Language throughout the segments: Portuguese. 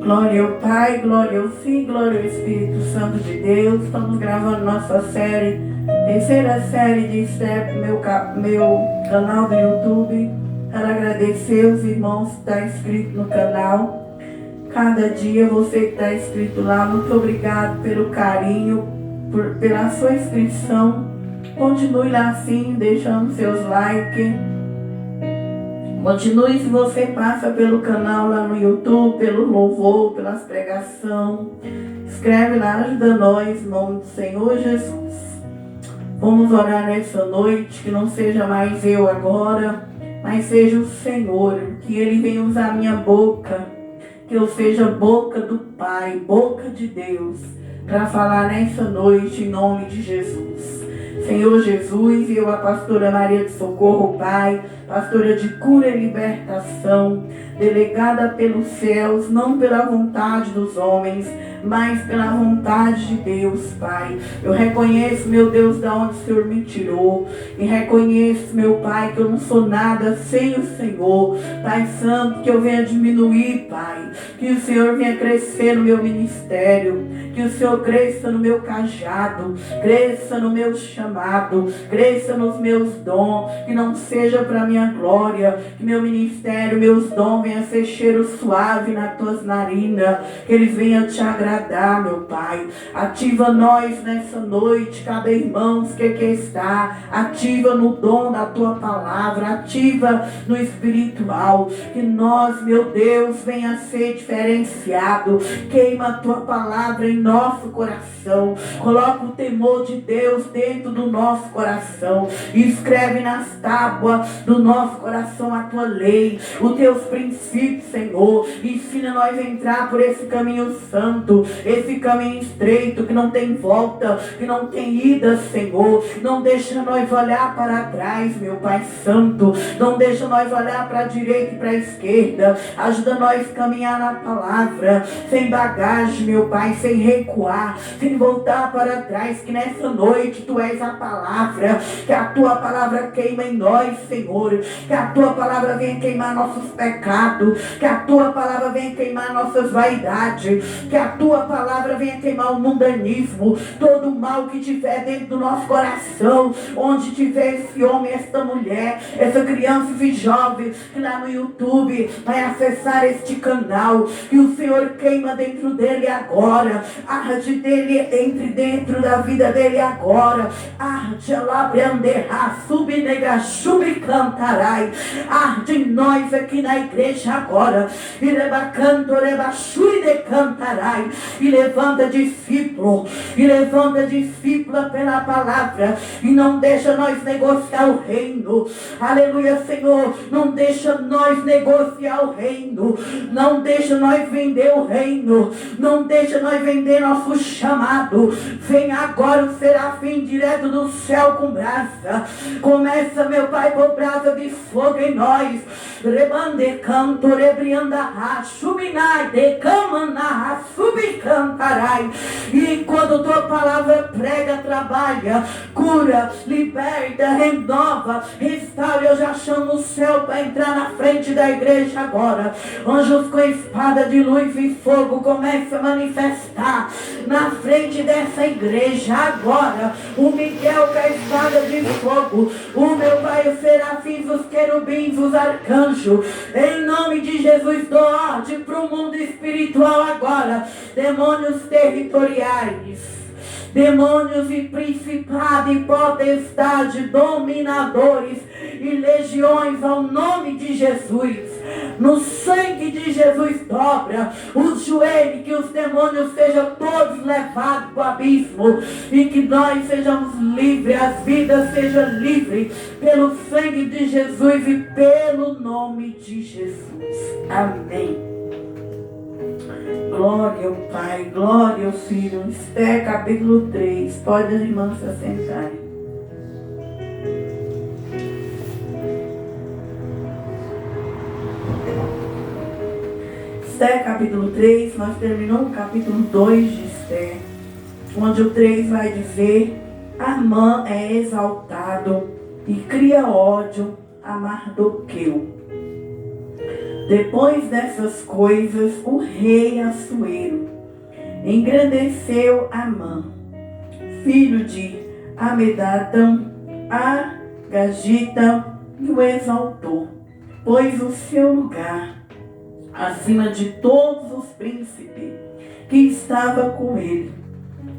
Glória ao Pai, glória ao Filho, glória ao Espírito Santo de Deus. Estamos gravando nossa série, terceira série de Esther, meu canal do YouTube. Quero agradecer os irmãos que estão inscritos no canal. Cada dia você que está inscrito lá, muito obrigado pelo carinho, pela sua inscrição. Continue lá assim, deixando seus likes. Continue se você passa pelo canal lá no YouTube, pelo louvor, pelas pregações. Escreve lá, ajuda nós, em nome do Senhor Jesus. Vamos orar nessa noite, que não seja mais eu agora, mas seja o Senhor, que Ele venha usar a minha boca, que eu seja boca do Pai, boca de Deus, para falar nessa noite em nome de Jesus. Senhor Jesus, eu, a pastora Maria de Socorro, Pai, pastora de cura e libertação, delegada pelos céus, não pela vontade dos homens, mas pela vontade de Deus, Pai. Eu reconheço, meu Deus, de onde o Senhor me tirou, e reconheço, meu Pai, que eu não sou nada sem o Senhor. Pai Santo, que eu venha diminuir, Pai, que o Senhor venha crescer no meu ministério, que o Senhor cresça no meu cajado, cresça no meu chamado, cresça nos meus dons, que não seja para minha glória, que meu ministério, meus dons venham ser cheiro suave nas tuas narinas, que eles venham te agradar, meu Pai. Ativa nós nessa noite, cada irmão que aqui está, ativa no dom da tua palavra, ativa no espiritual, que nós, meu Deus, venha a ser diferenciado. Queima a tua palavra em nosso coração, coloca o temor de Deus dentro do nosso coração, escreve nas tábuas do nosso coração a tua lei, os teus princípios, Senhor. Ensina nós a entrar por esse caminho santo, esse caminho estreito que não tem volta, que não tem ida, Senhor. Não deixa nós olhar para trás, meu Pai Santo, não deixa nós olhar para a direita e para a esquerda. Ajuda nós a caminhar na palavra, sem bagagem, meu Pai, sem recuar, sem voltar para trás, que nessa noite tu és a palavra, que a tua palavra queima em nós, Senhor, que a tua palavra venha queimar nossos pecados, que a tua palavra venha queimar nossas vaidades, que a tua palavra venha queimar o mundanismo, todo o mal que tiver dentro do nosso coração, onde tiver esse homem, esta mulher, essa criança, esse jovem, que lá no YouTube vai acessar este canal, que o Senhor queima dentro dele agora, arde dele, entre dentro da vida dele agora, arde alabranderá, subnega, cantarai, arde em nós aqui na igreja agora, e leva canto, leva chui de cantarai, e levanta discípulo, pela palavra, e não deixa nós negociar o reino, aleluia, Senhor, não deixa nós negociar o reino, não deixa nós vender o reino, não deixa nós vender nosso chamado. Vem agora o serafim direto do céu com brasa, começa, meu Pai, por brasa de fogo em nós, rebande canto, rebrianda, subinai, decamana, subcantarai, e quando tua palavra prega, trabalha, cura, liberta, renova, restaura. Eu já chamo o céu para entrar na frente da igreja agora. Anjos com espada de luz e fogo começa a manifestar na frente dessa igreja agora. O Miguel com a espada de fogo, o meu Pai, os serafins, os querubins, os arcanjos, em nome de Jesus, dou ordem para o mundo espiritual agora. Demônios territoriais, demônios e principado e potestade, dominadores e legiões, ao nome de Jesus, no sangue de Jesus dobra os joelhos, que os demônios sejam todos levados para o abismo, e que nós sejamos livres, as vidas sejam livres pelo sangue de Jesus e pelo nome de Jesus. Amém. Glória ao Pai, glória ao Filho. Esther, capítulo 3. Pode as irmãs se assentarem. Esther, capítulo 3. Nós terminamos o capítulo 2 de Esther, onde o 3 vai dizer: Amã é exaltado e cria ódio a Mardoqueu. Depois dessas coisas, o rei Assuero engrandeceu Amã, filho de Amedata, Agagita, e o exaltou, pôs o seu lugar acima de todos os príncipes que estava com ele.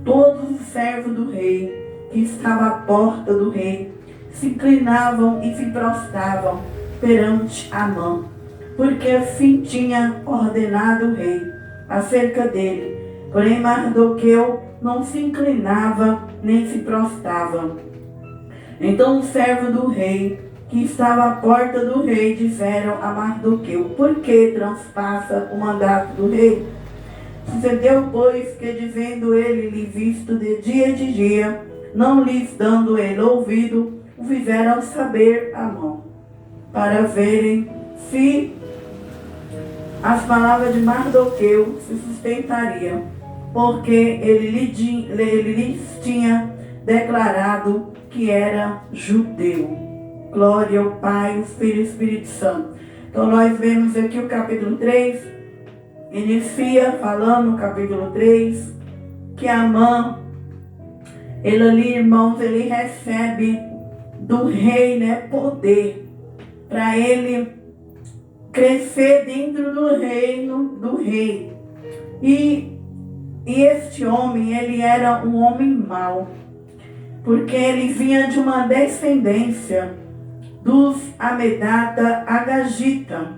Todos os servos do rei, que estavam à porta do rei, se inclinavam e se prostravam perante Amã, porque assim tinha ordenado o rei acerca dele. Porém Mardoqueu não se inclinava nem se prostrava. Então os servos do rei, que estava à porta do rei, disseram a Mardoqueu: por que transpassa o mandato do rei? Sucedeu, pois, que dizendo ele lhe visto de dia, não lhes dando ele ouvido, o fizeram saber a mão, para verem se as palavras de Mardoqueu se sustentariam, porque ele lhes tinha declarado que era judeu. Glória ao Pai, o Filho e o Espírito Santo. Então nós vemos aqui o capítulo 3, inicia falando no capítulo 3, que Amã, ele ali, irmãos, ele recebe do rei, poder, para ele crescer dentro do reino do rei. E este homem, ele era um homem mau, porque ele vinha de uma descendência dos Amedata Agagita.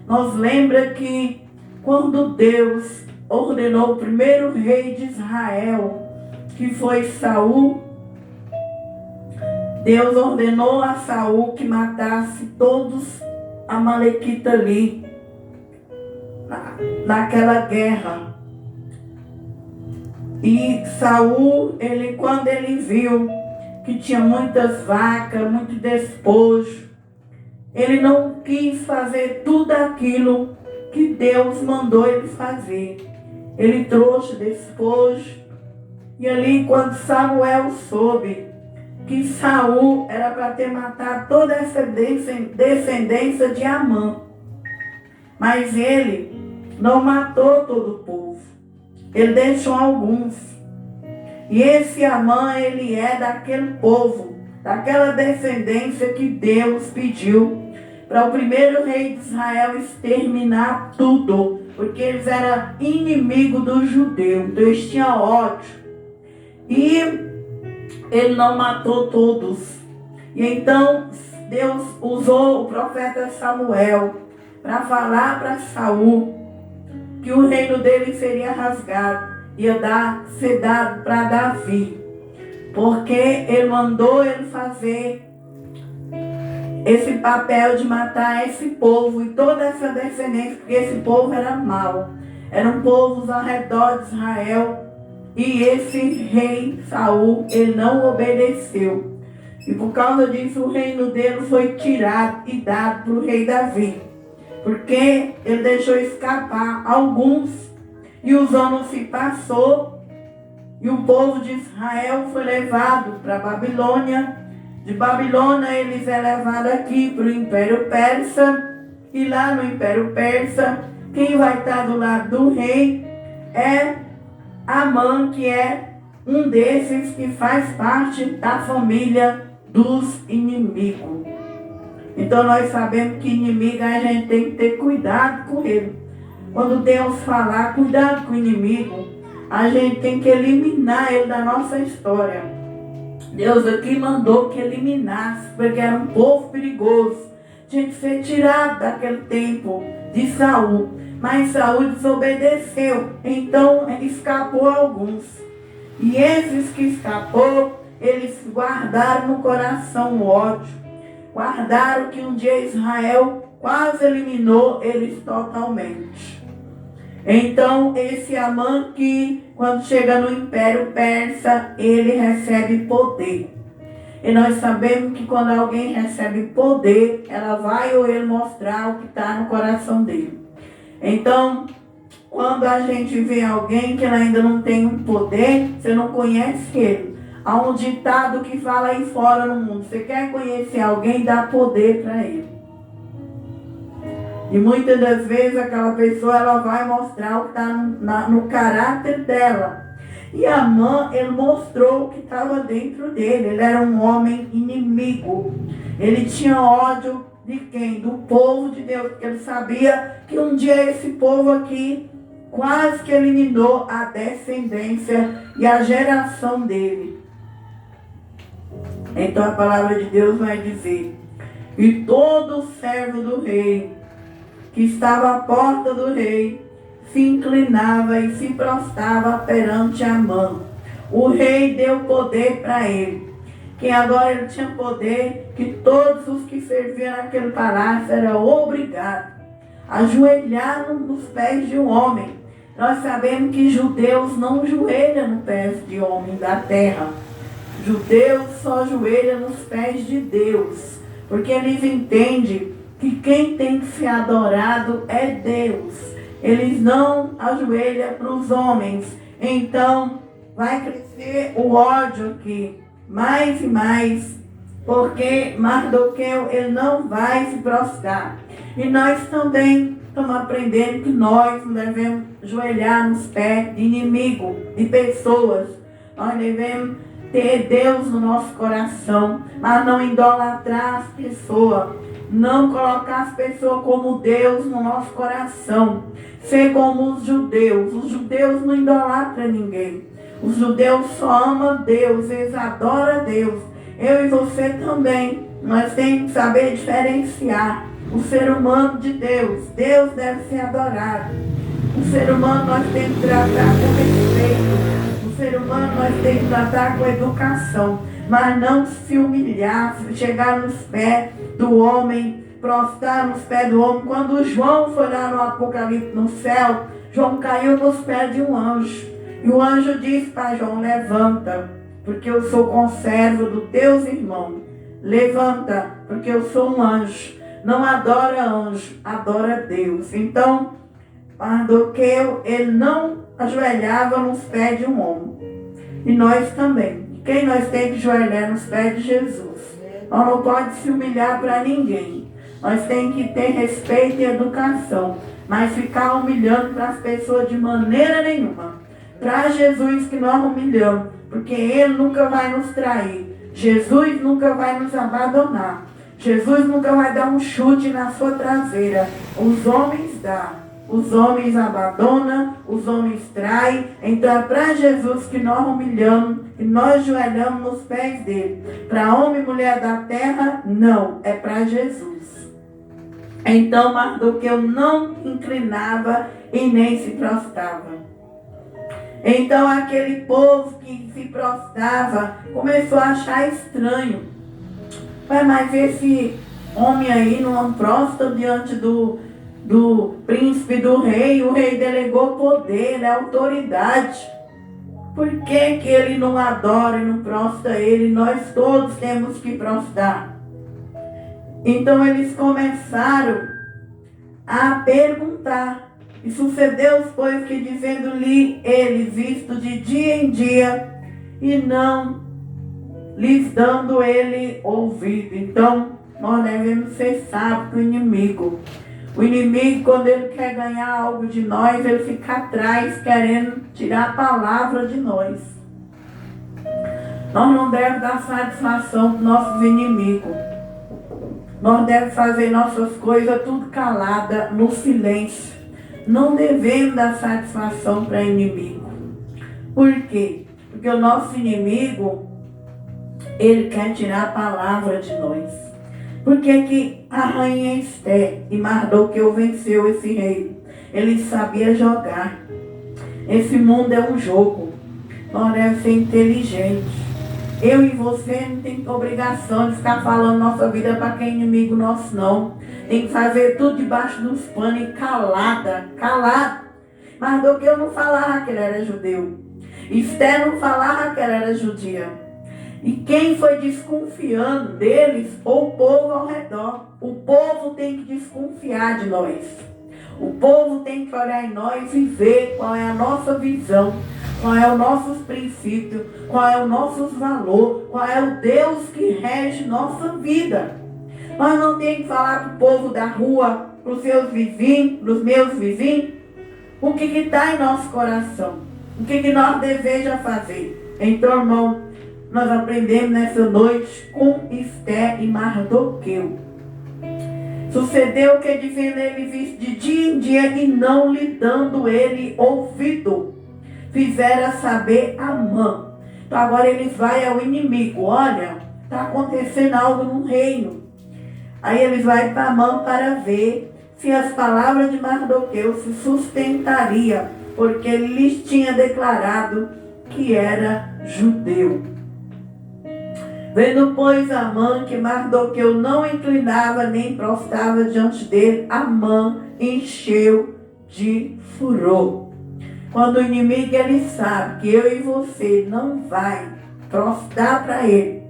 Nós lembra que quando Deus ordenou o primeiro rei de Israel, que foi Saul, Deus ordenou a Saul que matasse todos amalequitas ali, naquela guerra. E Saul, quando ele viu que tinha muitas vacas, muito despojo, ele não quis fazer tudo aquilo que Deus mandou ele fazer. Ele trouxe despojo. E ali, quando Samuel soube que Saul era para ter matado toda essa descendência de Amã, mas ele não matou todo o povo, ele deixou alguns. E esse Amã, ele é daquele povo, daquela descendência que Deus pediu para o primeiro rei de Israel exterminar tudo, porque eles eram inimigos dos judeus, então eles tinham ódio. E ele não matou todos. E então Deus usou o profeta Samuel para falar para Saul que o reino dele seria rasgado, ia ser dado para Davi, porque ele mandou ele fazer esse papel de matar esse povo e toda essa descendência, porque esse povo era mau, eram povos ao redor de Israel, e esse rei Saul, ele não obedeceu, e por causa disso o reino dele foi tirado e dado para o rei Davi, porque ele deixou escapar alguns. E os anos se passou, e o povo de Israel foi levado para a Babilônia. De Babilônia eles é levado aqui para o Império Persa. E lá no Império Persa, quem vai estar do lado do rei é Amã, que é um desses que faz parte da família dos inimigos. Então nós sabemos que inimigo a gente tem que ter cuidado com ele. Quando Deus falar, cuidado com o inimigo, a gente tem que eliminar ele da nossa história. Deus aqui mandou que eliminasse, porque era um povo perigoso. Tinha que ser tirado daquele tempo de Saul. Mas Saul desobedeceu, então escapou alguns. E esses que escapou, eles guardaram no coração o ódio. Guardaram que um dia Israel quase eliminou eles totalmente. Então, esse Amã que, quando chega no Império Persa, ele recebe poder. E nós sabemos que quando alguém recebe poder, ela vai ou ele mostrar o que está no coração dele. Então, quando a gente vê alguém que ainda não tem um poder, você não conhece ele. Há um ditado que fala aí fora no mundo: você quer conhecer alguém, dá poder para ele. E muitas das vezes aquela pessoa ela vai mostrar o que está no caráter dela. E Amã, ele mostrou o que estava dentro dele. Ele era um homem inimigo. Ele tinha ódio de quem? Do povo de Deus. Porque ele sabia que um dia esse povo aqui quase que eliminou a descendência e a geração dele. Então a palavra de Deus vai dizer: e todo servo do rei que estava à porta do rei se inclinava e se prostrava perante Amã. O rei deu poder para ele. Que agora ele tinha poder, que todos os que serviam naquele palácio eram obrigados a ajoelhar nos pés de um homem. Nós sabemos que judeus não ajoelham nos pés de homem da terra. Judeus só ajoelham nos pés de Deus, porque eles entendem que quem tem que ser adorado é Deus. Eles não ajoelham para os homens. Então vai crescer o ódio aqui, mais e mais, porque Mardoqueu ele não vai se prostrar. E nós também estamos aprendendo que nós não devemos ajoelhar nos pés de inimigo, de pessoas. Nós devemos ter Deus no nosso coração, mas não idolatrar as pessoas, não colocar as pessoas como Deus no nosso coração, ser como os judeus não idolatram ninguém, os judeus só amam Deus, eles adoram Deus. Eu e você também, nós temos que saber diferenciar o ser humano de Deus. Deus deve ser adorado. O ser humano nós temos que tratar com respeito. O ser humano nós temos que tratar com educação. Mas não se humilhar, chegar nos pés do homem, prostrar nos pés do homem. Quando João foi lá no Apocalipse, no céu, João caiu nos pés de um anjo. E o anjo disse para João: levanta, porque eu sou conservo dos teus irmãos. Levanta, porque eu sou um anjo. Não adora anjo, adora Deus. Então, Mardoqueu, ele não ajoelhava nos pés de um homem. E nós também. Quem nós temos que ajoelhar nos pés de Jesus? Nós não pode se humilhar para ninguém. Nós temos que ter respeito e educação. Mas ficar humilhando para as pessoas de maneira nenhuma. Para Jesus que nós humilhamos. Porque Ele nunca vai nos trair. Jesus nunca vai nos abandonar. Jesus nunca vai dar um chute na sua traseira. Os homens dão. Os homens abandonam, os homens traem. Então é para Jesus que nós humilhamos, que nós ajoelhamos nos pés dele. Para homem e mulher da terra, não. É para Jesus. Então Mardoqueu não inclinava e nem se prostrava. Então aquele povo que se prostrava começou a achar estranho. Mas esse homem aí não prostra diante do príncipe, do rei. O rei delegou poder, autoridade. Por que que ele não adora e não prostra ele? Nós todos temos que prostrar. Então eles começaram a perguntar. E sucedeu, pois, que dizendo-lhe ele, visto de dia em dia, e não lhes dando ele ouvido. Então, nós devemos ser sábios com o inimigo. O inimigo, quando ele quer ganhar algo de nós, ele fica atrás, querendo tirar a palavra de nós. Nós não devemos dar satisfação para os nossos inimigos. Nós devemos fazer nossas coisas tudo calada, no silêncio. Não devemos dar satisfação para inimigo. Por quê? Porque o nosso inimigo, ele quer tirar a palavra de nós. Por que que a rainha Esther e Mardoqueu venceu esse rei? Ele sabia jogar. Esse mundo é um jogo. Nós devemos ser inteligentes. Eu e você não tem obrigação de ficar falando nossa vida para quem é inimigo nosso, não. Tem que fazer tudo debaixo dos panos e calada. Mardoqueu não falava que ele era judeu. Esther não falava que ela era judia. E quem foi desconfiando deles foi o povo ao redor. O povo tem que desconfiar de nós. O povo tem que olhar em nós e ver qual é a nossa visão, qual é o nosso princípio, qual é o nosso valor, qual é o Deus que rege nossa vida. Nós não temos que falar para o povo da rua para os seus vizinhos, para os meus vizinhos? O que está em nosso coração? O que nós desejamos fazer? Então, irmão, nós aprendemos nessa noite com Esther e Mardoqueu. Sucedeu que dizendo ele visto de dia em dia e não lhe dando ele ouvido, fizera saber Amã. Então agora ele vai ao inimigo. Olha, está acontecendo algo no reino. Aí ele vai para Amã para ver se as palavras de Mardoqueu se sustentaria, porque ele lhes tinha declarado que era judeu. Vendo, pois, Amã que Mardoqueu não inclinava nem prostrava diante dele, Amã encheu de furor. Quando o inimigo ele sabe que eu e você não vai prostrar para ele,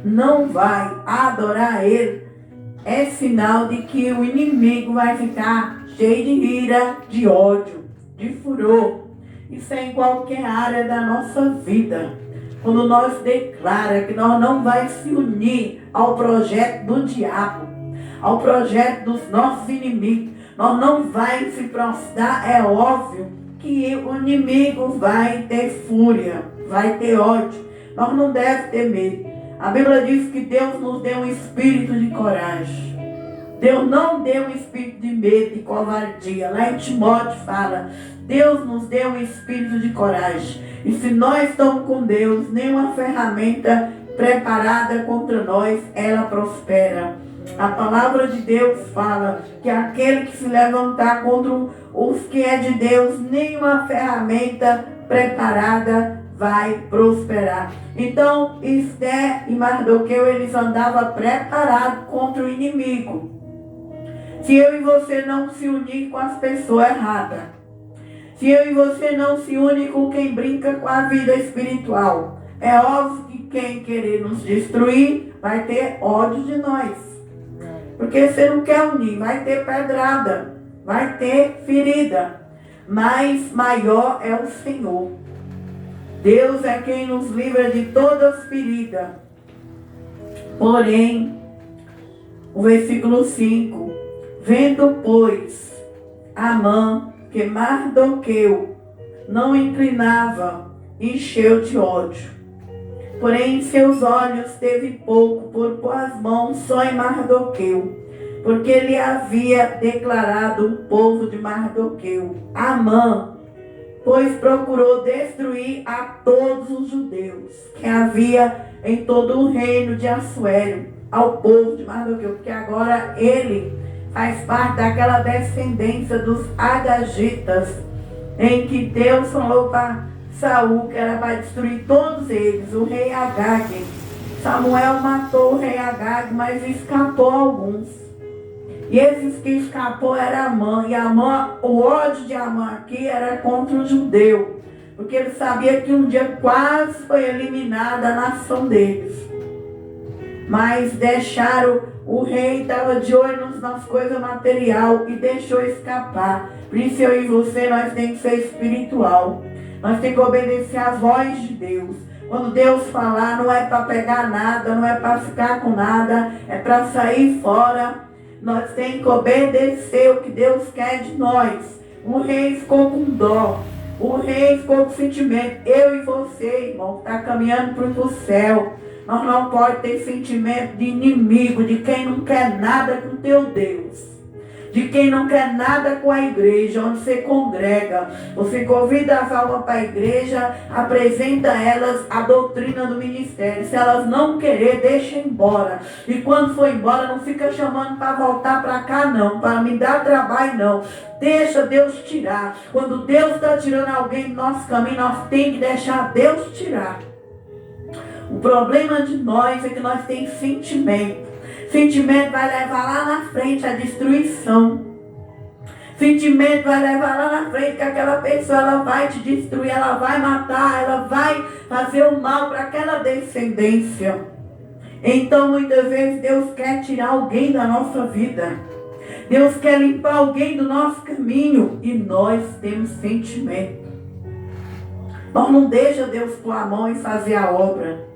não vai adorar ele, é sinal de que o inimigo vai ficar cheio de ira, de ódio, de furor. Isso é em qualquer área da nossa vida. Quando nós declaramos que nós não vamos se unir ao projeto do diabo, ao projeto dos nossos inimigos, nós não vamos se prostrar, é óbvio que o inimigo vai ter fúria, vai ter ódio. Nós não devemos ter medo. A Bíblia diz que Deus nos deu um espírito de coragem. Deus não deu um espírito de medo, de covardia. Lá em Timóteo fala, Deus nos deu um espírito de coragem. E se nós estamos com Deus, nenhuma ferramenta preparada contra nós, ela prospera. A palavra de Deus fala que aquele que se levantar contra os que é de Deus, nenhuma ferramenta preparada vai prosperar. Então, Esther e Mardoqueu, eles andavam preparados contra o inimigo. Se eu e você não se unir com as pessoas erradas, se eu e você não se une com quem brinca com a vida espiritual, é óbvio que quem querer nos destruir vai ter ódio de nós. Porque você não quer unir, vai ter pedrada, vai ter ferida. Mas maior é o Senhor. Deus é quem nos livra de todas feridas. Porém, o versículo 5. Vendo, pois, Amã que Mardoqueu não inclinava, encheu de ódio. Porém, em seus olhos teve pouco por pôr as mãos só em Mardoqueu, porque ele havia declarado o povo de Mardoqueu. Amã, pois procurou destruir a todos os judeus que havia em todo o reino de Assuero, ao povo de Mardoqueu, porque agora ele faz parte daquela descendência dos agagitas, em que Deus falou para Saul que era para destruir todos eles, o rei Agag. Samuel matou o rei Agag, mas escapou alguns. E esses que escapou era Amã. E Amã, o ódio de Amã aqui era contra o judeu, porque ele sabia que um dia quase foi eliminada a nação deles. Mas deixaram. O rei estava de olho nas coisas materiais e deixou escapar. Por isso eu e você, nós temos que ser espiritual. Nós temos que obedecer à voz de Deus. Quando Deus falar, não é para pegar nada, não é para ficar com nada, é para sair fora. Nós temos que obedecer o que Deus quer de nós. O rei ficou com dó. O rei ficou com sentimento. Eu e você, irmão, está caminhando para o céu. Nós não podemos ter sentimento de inimigo, de quem não quer nada com o teu Deus, de quem não quer nada com a igreja, onde você congrega. Você convida as almas para a igreja, apresenta a elas a doutrina do ministério. Se elas não querer, deixa embora. E quando for embora, não fica chamando para voltar para cá não, para me dar trabalho não. Deixa Deus tirar. Quando Deus está tirando alguém do nosso caminho, nós temos que deixar Deus tirar. O problema de nós é que nós temos sentimento. Sentimento vai levar lá na frente a destruição. Sentimento vai levar lá na frente que aquela pessoa ela vai te destruir, ela vai matar, ela vai fazer o mal para aquela descendência. Então muitas vezes Deus quer tirar alguém da nossa vida. Deus quer limpar alguém do nosso caminho e nós temos sentimento. Nós não deixamos Deus pôr a mão e fazer a obra.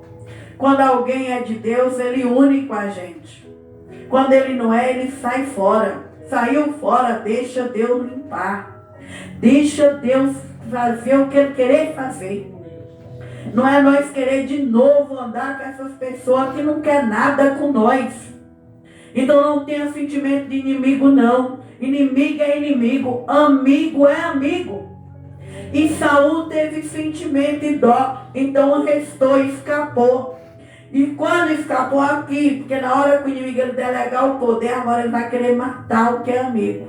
Quando alguém é de Deus, ele une com a gente. Quando ele não é, ele sai fora. saiu fora, deixa Deus limpar. Deixa Deus fazer o que Ele querer fazer. Não é nós querer de novo andar com essas pessoas que não quer nada com nós. Então não tenha sentimento de inimigo não. Inimigo é inimigo, amigo é amigo. E Saul teve sentimento e dó, então restou, escapou. E quando escapou aqui, porque na hora que o inimigo ele delegar o poder, agora ele vai querer matar o que é amigo.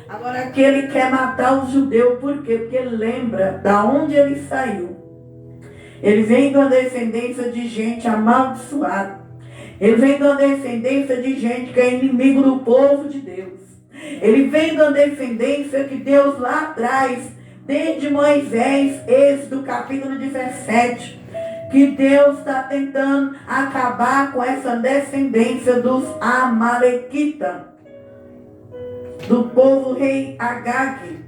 Agora aqui ele quer matar os judeus, por quê? Porque ele lembra da onde ele saiu. Ele vem de uma descendência de gente amaldiçoada. Ele vem de uma descendência de gente que é inimigo do povo de Deus. Ele vem de uma descendência que Deus lá atrás, desde Moisés, Êxodo capítulo 17, que Deus está tentando acabar com essa descendência dos amalequitas, do povo rei Agag.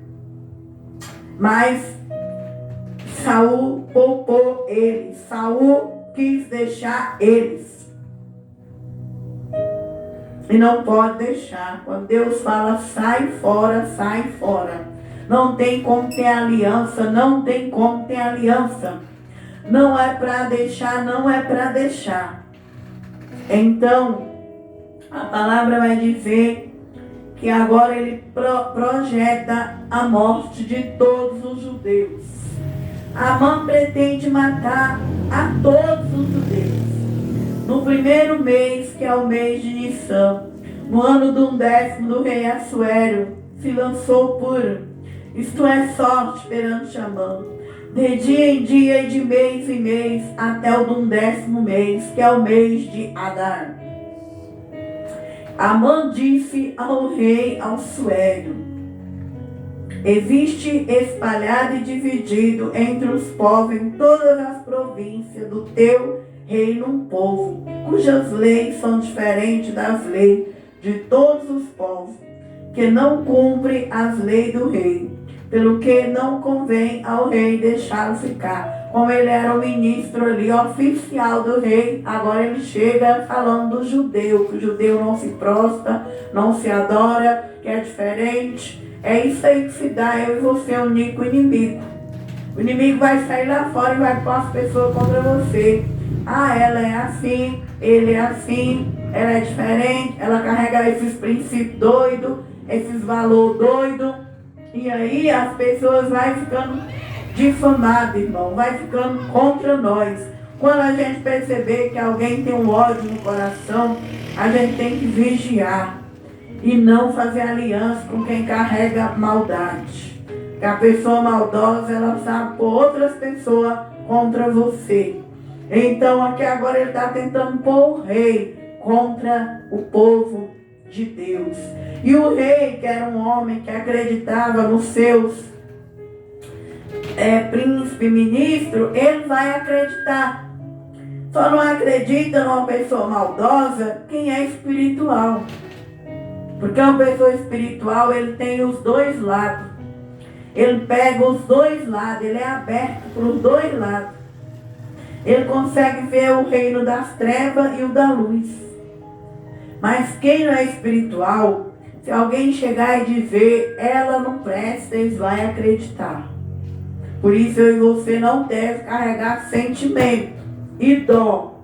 Mas Saul poupou eles. Saul quis deixar eles. E não pode deixar. Quando Deus fala, sai fora, sai fora. Não tem como ter aliança, não tem como ter aliança. Não é para deixar, não é para deixar. Então, a palavra vai dizer que agora ele projeta a morte de todos os judeus. Amã pretende matar a todos os judeus. No primeiro mês, que é o mês de Nissan, no ano do 10º do rei Assuero, se lançou puro. Isto é sorte perante Amã. De dia em dia e de mês em mês, até o do 10º mês, que é o mês de Adar. Amã disse ao rei Assuero: existe espalhado e dividido entre os povos em todas as províncias do teu reino um povo, cujas leis são diferentes das leis de todos os povos, que não cumpre as leis do rei, pelo que não convém ao rei deixá-lo ficar. Como ele era o ministro ali, oficial do rei, agora ele chega falando do judeu, que o judeu não se prostra, não se adora, que é diferente. É isso aí que se dá, eu e você, o único inimigo. O inimigo vai sair lá fora e vai pôr as pessoas contra você. Ah, ela é assim, ele é assim, ela é diferente, ela carrega esses princípios doidos, esses valores doidos. E aí as pessoas vão ficando difamadas, irmão, vai ficando contra nós. Quando a gente perceber que alguém tem um ódio no coração, a gente tem que vigiar e não fazer aliança com quem carrega maldade. Porque a pessoa maldosa, ela sabe por outras pessoas contra você. Então aqui agora ele está tentando pôr o rei contra o povo de Deus. E o rei, que era um homem que acreditava nos seus príncipe, ministro, ele vai acreditar. Só não acredita numa pessoa maldosa quem é espiritual. Porque uma pessoa espiritual, ele tem os dois lados. Ele pega os dois lados, ele é aberto para os dois lados. Ele consegue ver o reino das trevas e o da luz. Mas quem não é espiritual, se alguém chegar e dizer, ela não presta, eles vão acreditar. Por isso eu e você não deve carregar sentimento e dó.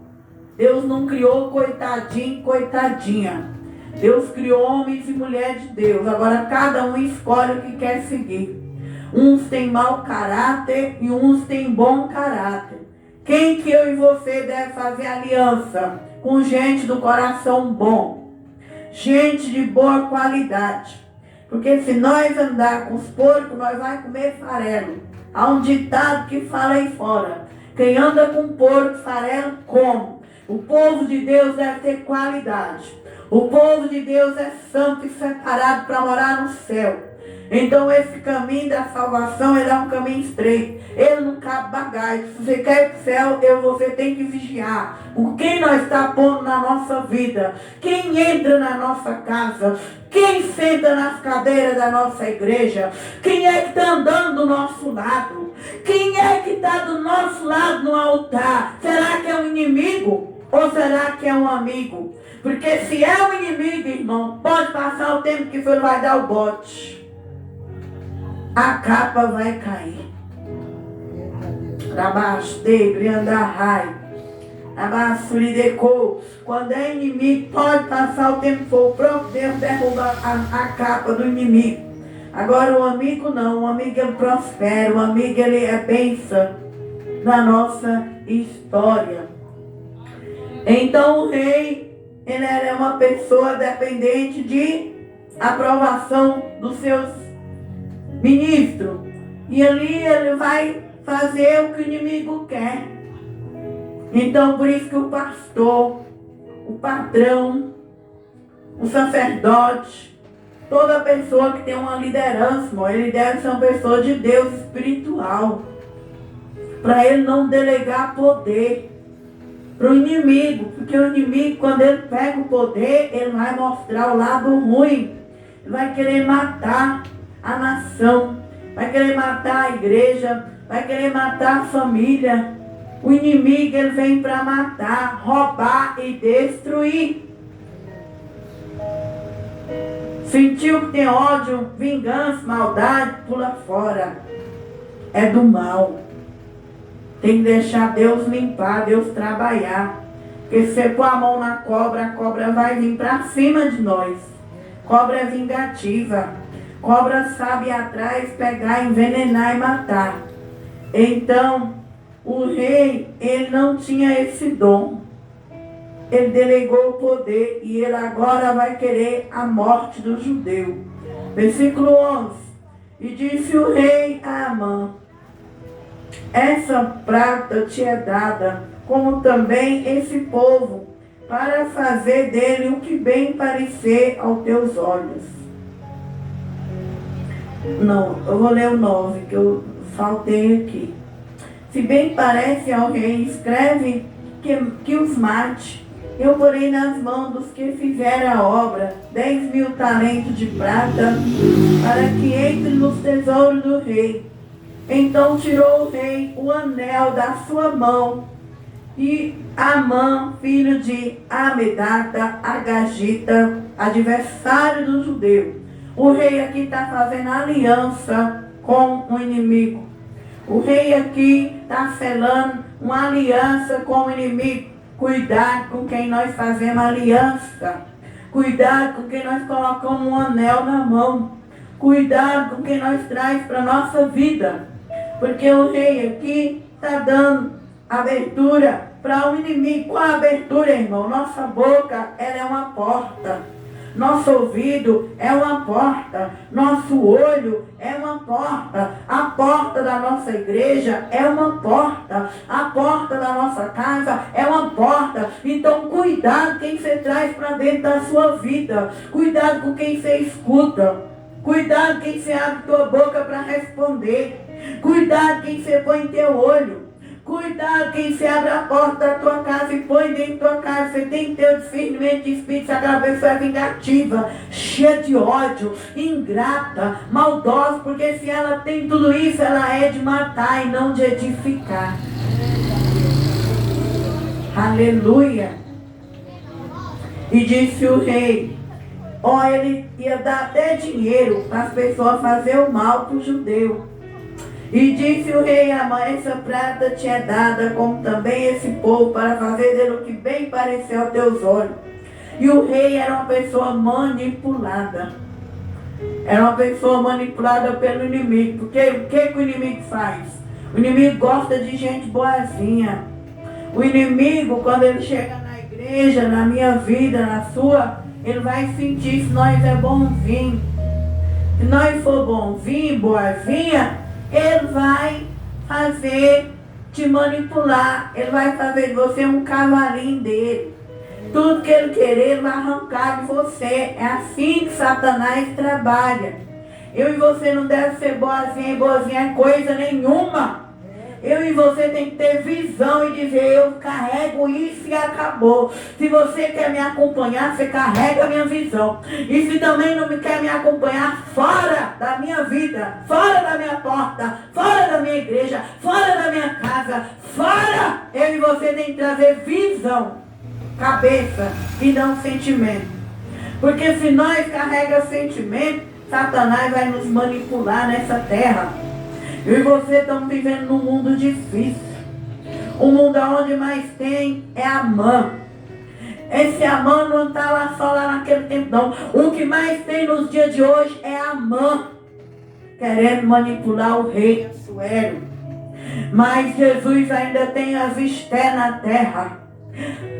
Deus não criou coitadinho, coitadinha. Deus criou homens e mulheres de Deus. Agora cada um escolhe o que quer seguir. Uns têm mau caráter e uns têm bom caráter. Quem que eu e você deve fazer aliança? Com gente do coração bom. Gente de boa qualidade. Porque se nós andar com os porcos, nós vamos comer farelo. Há um ditado que fala aí fora. Quem anda com porco, farelo, come. O povo de Deus deve ter qualidade. O povo de Deus é santo e separado para morar no céu. Então esse caminho da salvação, ele é um caminho estreito. Ele não cabe bagagem. Se você quer ir para o céu, você tem que vigiar. O que nós está pondo na nossa vida. Quem entra na nossa casa. Quem senta nas cadeiras da nossa igreja. Quem é que está andando do nosso lado. Quem é que está do nosso lado no altar. Será que é um inimigo? Ou será que é um amigo? Porque se é o inimigo, irmão, pode passar o tempo que for, vai dar o bote. A capa vai cair. Rabastei, briandarrai. Rabasturideco. Quando é inimigo, pode passar o tempo que for, o próprio Deus derruba a capa do inimigo. Agora o amigo não, o amigo ele prospera, o amigo ele é bênção na nossa história. Então o rei, ele era uma pessoa dependente de aprovação dos seus ministros. E ali ele vai fazer o que o inimigo quer. Então por isso que o pastor, o patrão, o sacerdote, toda pessoa que tem uma liderança, irmão, ele deve ser uma pessoa de Deus espiritual. Para ele não delegar poder para o inimigo. Porque o inimigo, quando ele pega o poder, ele vai mostrar o lado ruim. Ele vai querer matar a nação. Vai querer matar a igreja. Vai querer matar a família. O inimigo, ele vem para matar, roubar e destruir. Sentiu que tem ódio, vingança, maldade, pula fora. É do mal. Tem que deixar Deus limpar, Deus trabalhar. Porque se você pôr a mão na cobra, a cobra vai vir para cima de nós. Cobra é vingativa. Cobra sabe ir atrás, pegar, envenenar e matar. Então, o rei, ele não tinha esse dom. Ele delegou o poder e ele agora vai querer a morte do judeu. Versículo 11. E disse o rei a Amã: essa prata te é dada, como também esse povo, para fazer dele o que bem parecer aos teus olhos. Não, eu vou ler o 9, que eu faltei aqui. Se bem parece ao rei, escreve que os mate. Eu porei nas mãos dos que fizeram a obra 10.000 talentos de prata, para que entre nos tesouros do rei. Então tirou o rei o anel da sua mão, e Amã, filho de Amedata, Agagita, adversário do judeu. O rei aqui está fazendo aliança com o inimigo. O rei aqui está selando uma aliança com o inimigo. Cuidado com quem nós fazemos aliança. Cuidado com quem nós colocamos um anel na mão. Cuidado com quem nós traz para a nossa vida. Porque o rei aqui está dando abertura para o inimigo. Qual a abertura, irmão? Nossa boca, ela é uma porta. Nosso ouvido é uma porta. Nosso olho é uma porta. A porta da nossa igreja é uma porta. A porta da nossa casa é uma porta. Então cuidado quem você traz para dentro da sua vida. Cuidado com quem você escuta. Cuidado quem você abre tua boca para responder. Cuidado quem você põe em teu olho. Cuidado quem você abre a porta da tua casa e põe dentro da tua casa. Você tem que ter o discernimento de espírito. Se aquela pessoa é vingativa, cheia de ódio, ingrata, maldosa. Porque se ela tem tudo isso, ela é de matar e não de edificar. Aleluia. E disse o rei: ó, ele ia dar até dinheiro para as pessoas fazerem o mal para o judeu. E disse o rei a Amã: essa prata te é dada, como também esse povo, para fazer dele o que bem parecer aos teus olhos. E o rei era uma pessoa manipulada. Era uma pessoa manipulada pelo inimigo. Porque o que o inimigo faz? O inimigo gosta de gente boazinha. O inimigo, quando ele chega na igreja, na minha vida, na sua, ele vai sentir se nós é bonzinho. Se nós for bonzinho, boazinha, ele vai fazer te manipular. Ele vai fazer de você um cavalinho dele. Tudo que ele querer, ele vai arrancar de você. É assim que Satanás trabalha. Eu e você não deve ser boazinha, e boazinha é coisa nenhuma. Eu e você tem que ter visão e dizer: eu carrego isso e acabou. Se você quer me acompanhar, você carrega a minha visão. E se também não quer me acompanhar, fora da minha vida, fora da minha porta, fora da minha igreja, fora da minha casa, fora. Eu e você tem que trazer visão. cabeça e não sentimento. Porque se nós carregamos sentimento, Satanás vai nos manipular nessa terra. Eu e você estamos vivendo num mundo difícil. Um mundo onde mais tem é Amã. Esse Amã não está lá só lá naquele tempo não. O que mais tem nos dias de hoje é Amã, querendo manipular o rei Assuero. Mas Jesus ainda tem as Esté na terra.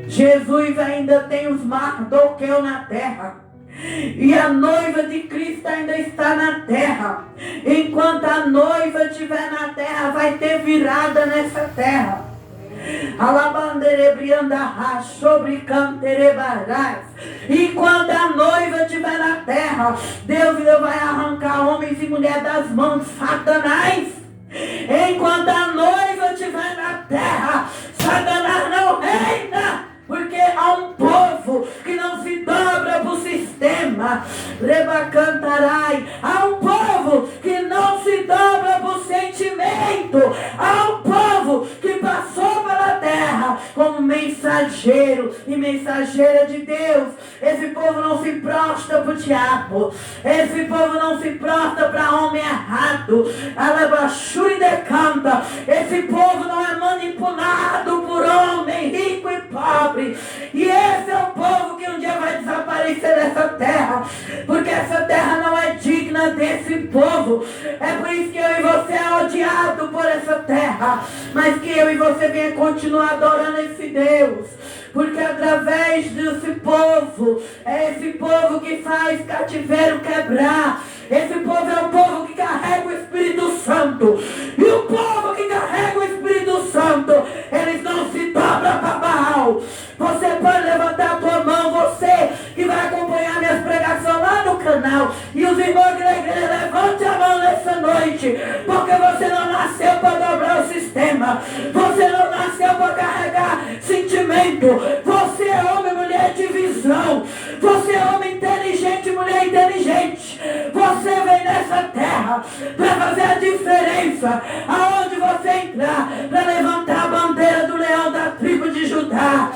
Jesus ainda tem os Mardoqueu na terra. E a noiva de Cristo ainda está na terra. Enquanto a noiva estiver na terra, vai ter virada nessa terra. Enquanto a noiva estiver na terra, Deus vai arrancar homens e mulheres das mãos de Satanás. Enquanto a noiva estiver na terra, Satanás não reina. Porque há um povo que não se dobra para o sistema. Rebacantarai. Há um povo que não se dobra para o sentimento. Há um povo que passou pela terra como mensageiro e mensageira de Deus. Esse povo não se prostra para o diabo. Esse povo não se prostra para homem errado. Alabaxu e decanta. Esse povo não é manipulado por homem rico e pobre. E esse é o povo que um dia vai desaparecer dessa terra, porque essa terra não é digna desse povo. É por isso que eu e você é odiado por essa terra, mas que eu e você venha continuar adorando esse Deus, porque através desse povo, é esse povo que faz cativeiro quebrar. Esse povo é o povo que carrega o Espírito Santo. E o povo que carrega o Espírito Santo, eles não se dobram para Baal. Você pode levantar a tua mão, você que vai acompanhar minhas pregações lá no canal. E os irmãos da igreja, levante a mão nessa noite. Porque você não nasceu para dobrar o sistema. Você não nasceu para carregar sentimento. Você é homem, mulher de visão. Você é homem inteligente, mulher inteligente. Você vem nessa terra para fazer a diferença. Aonde você entrar, para levantar a bandeira do leão da tribo de Judá.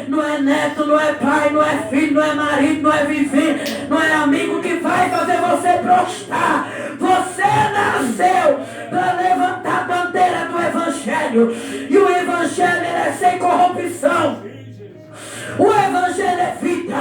Não é neto, não é pai, não é filho, não é marido, não é vizinho, não é amigo que vai fazer você prostrar. Você nasceu para levantar a bandeira do Evangelho. E o Evangelho é sem corrupção. O Evangelho é vida.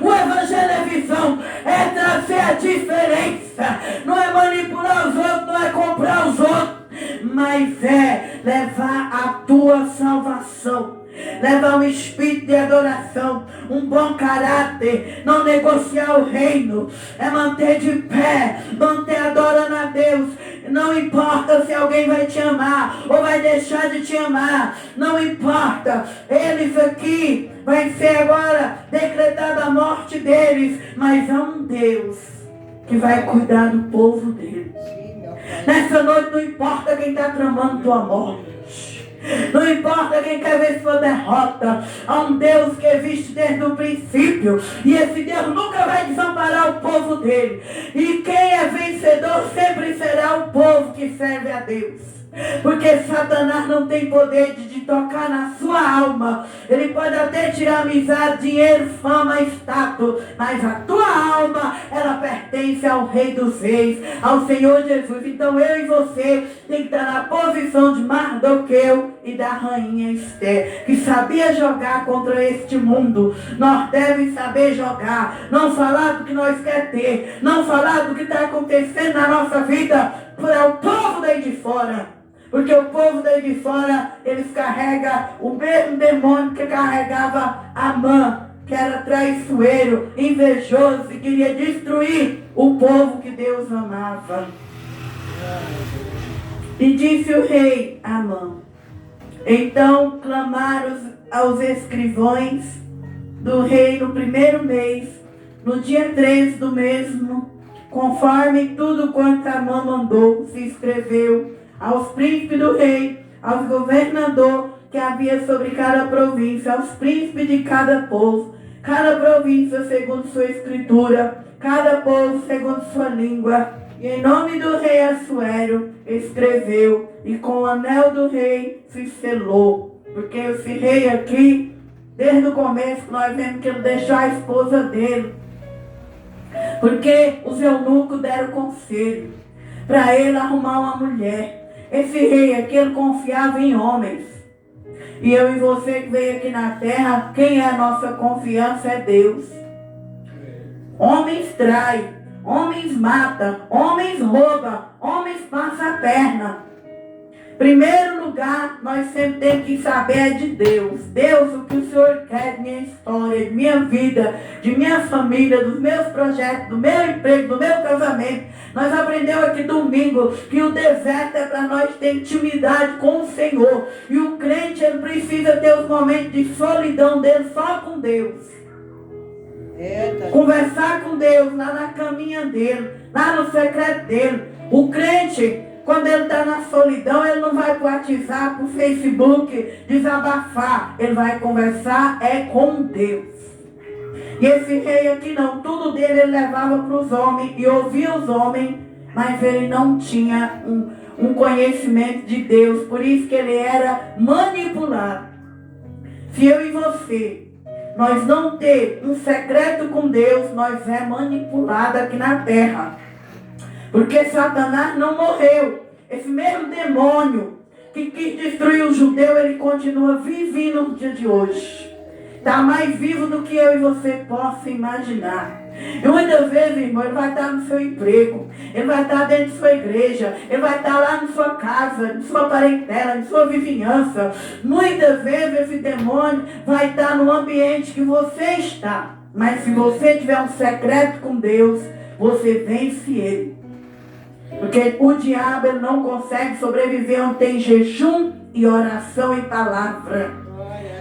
O Evangelho é visão. É trazer a diferença. Não é manipular os outros, não é comprar os outros, mas é levar a tua salvação, levar um espírito de adoração, um bom caráter, não negociar o reino, é manter de pé, manter adorando a Deus. Não importa se alguém vai te amar ou vai deixar de te amar, não importa. Eles aqui vai ser agora decretada a morte deles, mas há um Deus que vai cuidar do povo dele. Nessa noite não importa quem está tramando tua morte. Não importa quem quer ver sua derrota. Há um Deus que existe desde o princípio. E esse Deus nunca vai desamparar o povo dele. E quem é vencedor sempre será o povo que serve a Deus. Porque Satanás não tem poder de tocar na sua alma. Ele pode até tirar amizade, dinheiro, fama, status, mas a tua alma, ela pertence ao Rei dos Reis, ao Senhor Jesus. Então eu e você tem que estar na posição de Mardoqueu e da rainha Esté, que sabia jogar contra este mundo. Nós devemos saber jogar, não falar do que nós queremos ter, não falar do que está acontecendo na nossa vida para o povo daí de fora. Porque o povo daí de fora, eles carregam o mesmo demônio que carregava Amã, que era traiçoeiro, invejoso e queria destruir o povo que Deus amava. E disse o rei Amã: então clamaram aos escrivães do rei no primeiro mês, no dia 13 do mesmo, conforme tudo quanto Amã mandou, se escreveu aos príncipes do rei, aos governadores que havia sobre cada província, aos príncipes de cada povo, cada província segundo sua escritura, cada povo segundo sua língua. E em nome do rei Assuero escreveu, e com o anel do rei se selou. Porque esse rei aqui, desde o começo, nós vemos que ele deixou a esposa dele. Porque os eunucos deram conselho para ele arrumar uma mulher. Esse rei aqui, ele confiava em homens. E eu e você que veio aqui na terra, quem é a nossa confiança é Deus. Homens traem, homens matam, homens roubam, homens passam a perna. Primeiro lugar, nós sempre temos que saber é de Deus. Deus, o que o Senhor quer de minha história, de minha vida, de minha família, dos meus projetos, do meu emprego, do meu casamento. Nós aprendemos aqui domingo que o deserto é para nós ter intimidade com o Senhor. E o crente, ele precisa ter os momentos de solidão dele só com Deus. Conversar com Deus lá na caminha dele, lá no secreto dele. O crente, quando ele está na solidão, ele não vai para o WhatsApp, para o Facebook, desabafar. Ele vai conversar com Deus. E esse rei aqui não, tudo dele ele levava para os homens e ouvia os homens, mas ele não tinha um conhecimento de Deus. Por isso que ele era manipulado. Se eu e você, nós não ter um secreto com Deus, nós é manipulado aqui na terra. Porque Satanás não morreu. Esse mesmo demônio que quis destruir o judeu, ele continua vivinho no dia de hoje. Está mais vivo do que eu e você possa imaginar. E muitas vezes, irmão, ele vai estar no seu emprego, ele vai estar dentro de sua igreja, ele vai estar lá na sua casa, na sua parentela, na sua vizinhança. Muitas vezes esse demônio vai estar no ambiente que você está. Mas se você tiver um secreto com Deus, você vence ele. Porque o diabo ele não consegue sobreviver onde tem jejum e oração e palavra.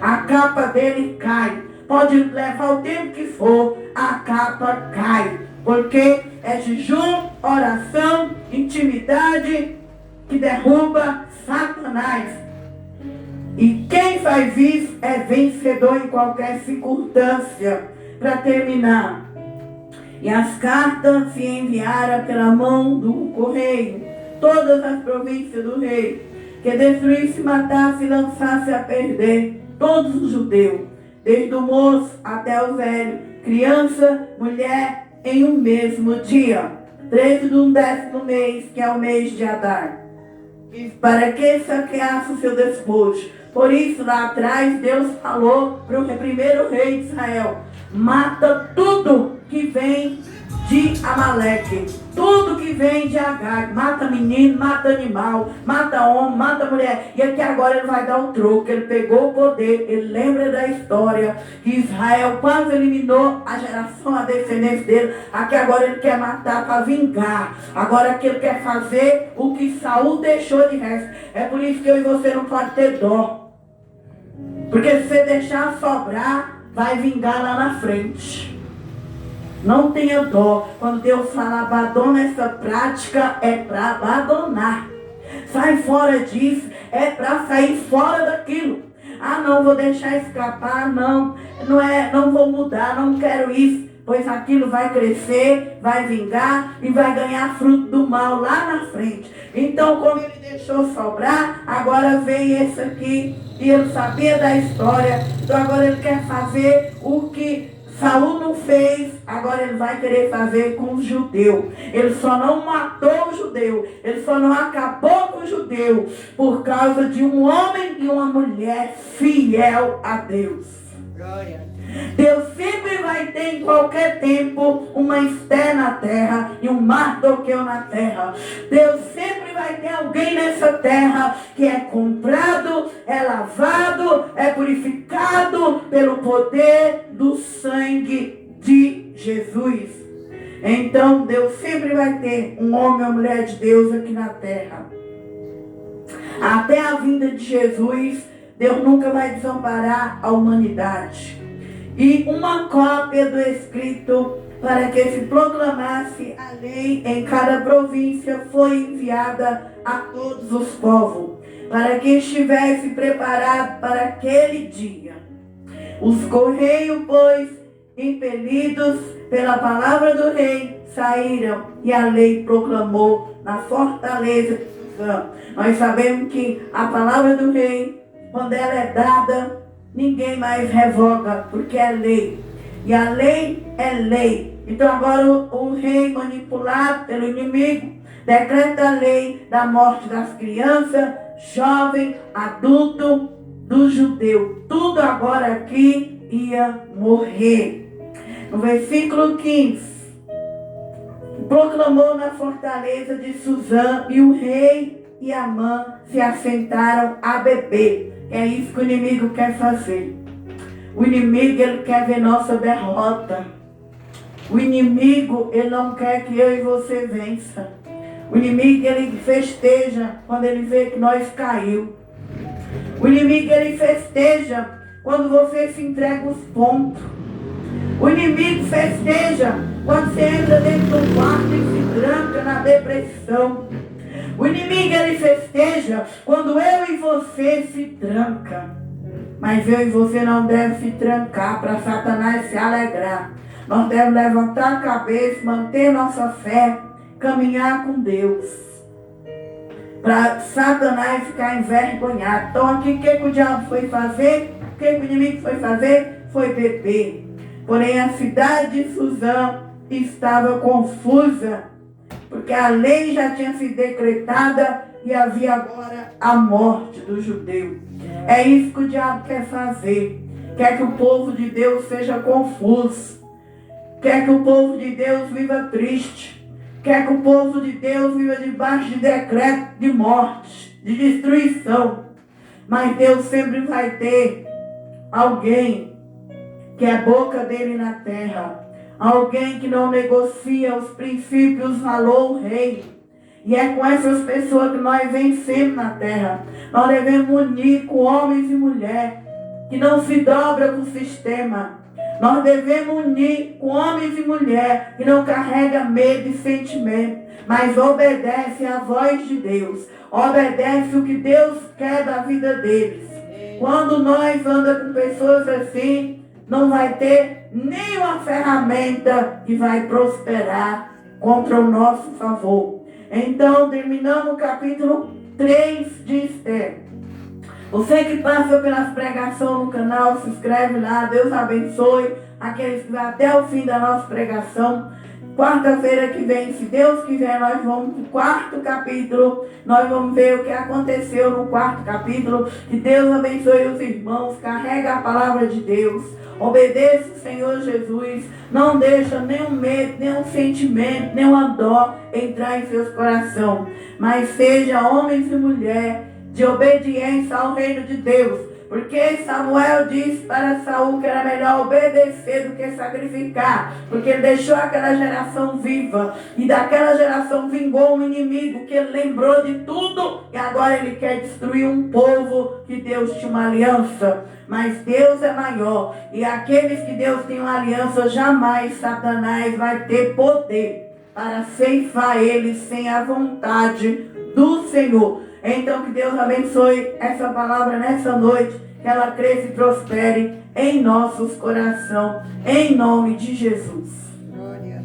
A capa dele cai. Pode levar o tempo que for, a capa cai. Porque é jejum, oração, intimidade que derruba Satanás. E quem faz isso é vencedor em qualquer circunstância. Para terminar. E as cartas se enviaram pela mão do correio. Todas as províncias do rei. Que destruísse, matasse e lançasse a perder todos os judeus. Desde o moço até o velho. Criança, mulher, em um mesmo dia. 13 do 10º mês, que é o mês de Adar. Para que saqueasse o seu despojo. Por isso, lá atrás, Deus falou para o primeiro rei de Israel. Mata tudo que vem de Amaleque. Tudo que vem de Agar. Mata menino, mata animal, mata homem, mata mulher. E aqui agora ele vai dar o troco. Ele pegou o poder. Ele lembra da história que Israel quase eliminou a geração, a descendência dele. Aqui agora ele quer matar para vingar. Agora que ele quer fazer o que Saul deixou de resto. É por isso que eu e você não pode ter dó. Porque se você deixar sobrar, vai vingar lá na frente. Não tenha dó. Quando Deus fala abandona essa prática, é para abandonar. Sai fora disso, é para sair fora daquilo. Ah, não vou deixar escapar, não vou mudar, não quero isso. Pois aquilo vai crescer, vai vingar e vai ganhar fruto do mal lá na frente. Então, como ele deixou sobrar, agora vem esse aqui e ele sabia da história. Então agora ele quer fazer o que Saul não fez, agora ele vai querer fazer com os judeus. Ele só não matou o judeu, ele só não acabou com o judeu por causa de um homem e uma mulher fiel a Deus. Glória. Deus sempre vai ter em qualquer tempo uma Esther na terra e um Mardoqueu na terra. Deus sempre vai ter alguém nessa terra que é comprado, é lavado, é purificado pelo poder do sangue de Jesus. Então Deus sempre vai ter um homem ou mulher de Deus aqui na terra. Até a vinda de Jesus, Deus nunca vai desamparar a humanidade. E uma cópia do escrito para que se proclamasse a lei em cada província foi enviada a todos os povos, para que estivesse preparado para aquele dia. Os correios, pois, impelidos pela palavra do rei, saíram e a lei proclamou na fortaleza de Suzã. Nós sabemos que a palavra do rei quando ela é dada, ninguém mais revoga, porque é lei. E a lei é lei. Então agora o rei, manipulado pelo inimigo, decreta a lei da morte das crianças, jovem, adulto, do judeu. Tudo agora aqui ia morrer. No versículo 15, proclamou na fortaleza de Suzã, e o rei e Amã se assentaram a beber. É isso que o inimigo quer fazer. O inimigo, ele quer ver nossa derrota. O inimigo, ele não quer que eu e você vença. O inimigo, ele festeja quando ele vê que nós caiu. O inimigo, ele festeja quando você se entrega os pontos. O inimigo festeja quando você entra dentro do quarto e se tranca na depressão. O inimigo, ele festeja quando eu e você se tranca. Mas eu e você não devemos se trancar para Satanás se alegrar. Nós devemos levantar a cabeça, manter nossa fé, caminhar com Deus. Para Satanás ficar envergonhado. Então aqui o que o diabo foi fazer? O que o inimigo foi fazer? Foi beber. Porém a cidade de Suzã estava confusa, porque a lei já tinha sido decretada e havia agora a morte do judeu. É isso que o diabo quer fazer. Quer que o povo de Deus seja confuso. Quer que o povo de Deus viva triste. Quer que o povo de Deus viva debaixo de decreto de morte, de destruição. Mas Deus sempre vai ter alguém que é a boca dele na terra. Alguém que não negocia os princípios, valor, o rei. E é com essas pessoas que nós vencemos na terra. Nós devemos unir com homens e mulheres que não se dobram com o sistema. Nós devemos unir com homens e mulheres que não carregam medo e sentimento, mas obedecem à voz de Deus. Obedecem o que Deus quer da vida deles. Quando nós andamos com pessoas assim, não vai ter nenhuma ferramenta que vai prosperar contra o nosso favor. Então, terminamos o capítulo 3 de Esther. Você que passou pelas pregações no canal, se inscreve lá. Deus abençoe aqueles que vão até o fim da nossa pregação. Quarta-feira que vem, se Deus quiser, nós vamos para o quarto capítulo. Nós vamos ver o que aconteceu no quarto capítulo. Que Deus abençoe os irmãos. Carrega a palavra de Deus. Obedeça o Senhor Jesus. Não deixa nenhum medo, nenhum sentimento, nenhuma dó entrar em seus corações. Mas seja homens e mulheres de obediência ao reino de Deus. Porque Samuel disse para Saul que era melhor obedecer do que sacrificar. Porque ele deixou aquela geração viva. E daquela geração vingou um inimigo que ele lembrou de tudo. E agora ele quer destruir um povo que Deus tinha uma aliança. Mas Deus é maior. E aqueles que Deus tem uma aliança, jamais Satanás vai ter poder para ceifar eles sem a vontade do Senhor. Então que Deus abençoe essa palavra nessa noite, que ela cresça e prospere em nossos corações, em nome de Jesus. Glória.